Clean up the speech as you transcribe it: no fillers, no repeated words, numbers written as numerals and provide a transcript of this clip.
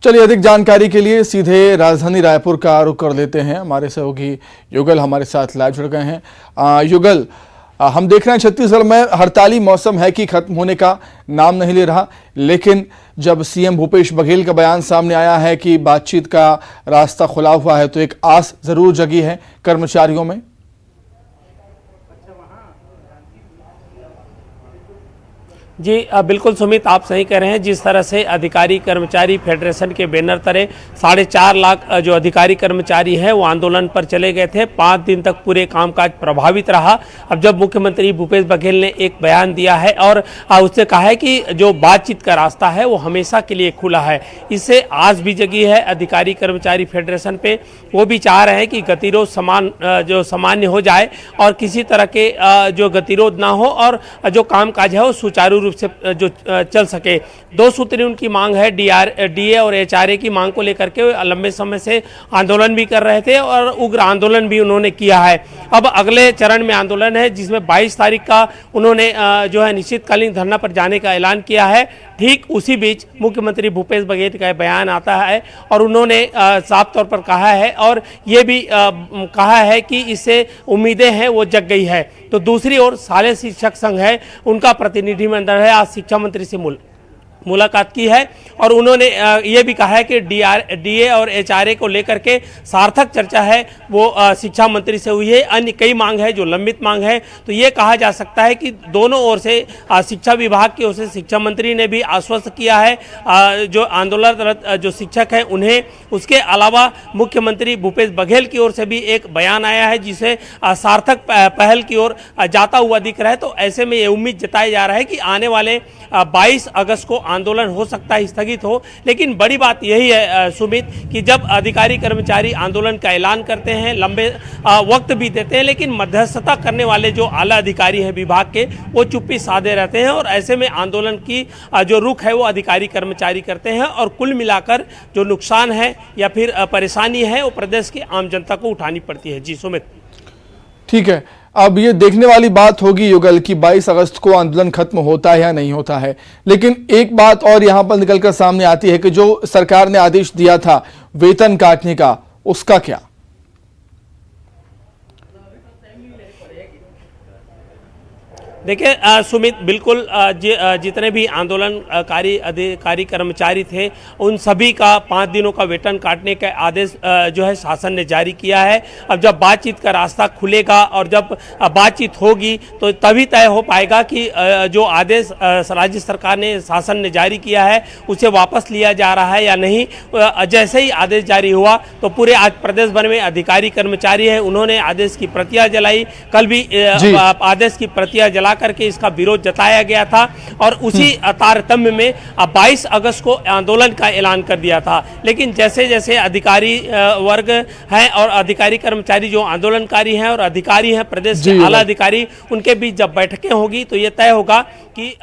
चलिए अधिक जानकारी के लिए सीधे राजधानी रायपुर का रुख कर लेते हैं। हमारे सहयोगी युगल हमारे साथ लाइव जुड़ गए हैं। युगल, हम देख रहे हैं छत्तीसगढ़ में हड़ताली मौसम है कि खत्म होने का नाम नहीं ले रहा, लेकिन जब सीएम भूपेश बघेल का बयान सामने आया है कि बातचीत का रास्ता खुला हुआ है, तो एक आस जरूर जगी है कर्मचारियों में। जी बिल्कुल सुमित, आप सही कह रहे हैं। जिस तरह से अधिकारी कर्मचारी फेडरेशन के बैनर तले 4.5 लाख जो अधिकारी कर्मचारी हैं वो आंदोलन पर चले गए थे। 5 दिन तक पूरे कामकाज प्रभावित रहा। अब जब मुख्यमंत्री भूपेश बघेल ने एक बयान दिया है और उससे कहा है कि जो बातचीत का रास्ता है वो हमेशा के लिए खुला है, इससे आस भी जगी है अधिकारी कर्मचारी फेडरेशन पे। वो भी चाह रहे हैं कि गतिरोध सामान्य हो जाए और किसी तरह के जो गतिरोध ना हो और जो कामकाज है वो सुचारू रूप से जो चल सके। 2 सूत्री उनकी मांग है। डीए और एचआरए की मांग को लेकर के लंबे समय से आंदोलन भी कर रहे थे और उग्र आंदोलन भी उन्होंने किया है। अब अगले चरण में आंदोलन है जिसमें 22 तारीख का उन्होंने जो है निश्चितकालीन धरना पर जाने का ऐलान किया है। ठीक उसी बीच मुख्यमंत्री भूपेश बघेल का बयान आता है और उन्होंने साफ तौर पर कहा है और ये भी कहा है कि इससे उम्मीदें हैं वो जग गई है। तो दूसरी ओर शालेय शिक्षक संघ है, उनका प्रतिनिधिमंडल है आज शिक्षा मंत्री से मुलाकात की है और उन्होंने ये भी कहा है कि डीए और एचआरए को लेकर के सार्थक चर्चा है वो शिक्षा मंत्री से हुई है। अन्य कई मांग है जो लंबित मांग है। तो ये कहा जा सकता है कि दोनों ओर से शिक्षा विभाग की ओर से शिक्षा मंत्री ने भी आश्वस्त किया है जो आंदोलनरत जो शिक्षक हैं उन्हें। उसके अलावा मुख्यमंत्री भूपेश बघेल की ओर से भी एक बयान आया है जिसे सार्थक पहल की ओर जाता हुआ दिख रहा है। तो ऐसे में ये उम्मीद जताई जा रहा है कि आने वाले 22 अगस्त को आंदोलन हो सकता है स्थगित हो। लेकिन बड़ी बात यही है सुमित कि जब अधिकारी कर्मचारी आंदोलन का ऐलान करते हैं, लंबे वक्त भी देते हैं, लेकिन मध्यस्थता करने वाले जो आला अधिकारी हैं विभाग के वो चुप्पी साधे रहते हैं और ऐसे में आंदोलन की जो रुख है वो अधिकारी कर्मचारी करते हैं और कुल मिलाकर जो नुकसान है या फिर परेशानी है वो प्रदेश की आम जनता को उठानी पड़ती है। जी सुमित। ठीक है, अब ये देखने वाली बात होगी युगल कि 22 अगस्त को आंदोलन खत्म होता है या नहीं होता है। लेकिन एक बात और यहां पर निकलकर सामने आती है कि जो सरकार ने आदेश दिया था वेतन काटने का, उसका क्या? देखिए सुमित, बिल्कुल जितने भी आंदोलनकारी अधिकारी कर्मचारी थे उन सभी का 5 दिनों का वेतन काटने का आदेश जो है शासन ने जारी किया है। अब जब बातचीत का रास्ता खुलेगा और जब बातचीत होगी तो तभी तय हो पाएगा कि जो आदेश राज्य सरकार ने शासन ने जारी किया है उसे वापस लिया जा रहा है या नहीं। जैसे ही आदेश जारी हुआ तो पूरे आज प्रदेश भर में अधिकारी कर्मचारी है उन्होंने आदेश की प्रतियां जलाई। कल भी आदेश की प्रतियां जला करके इसका विरोध जताया गया था और उसी तारतम्य में 22 अगस्त को आंदोलन का ऐलान कर दिया था। लेकिन जैसे जैसे अधिकारी वर्ग हैं और अधिकारी कर्मचारी जो आंदोलनकारी हैं और अधिकारी हैं प्रदेश के आला अधिकारी, उनके बीच जब बैठकें होगी तो ये तय होगा कि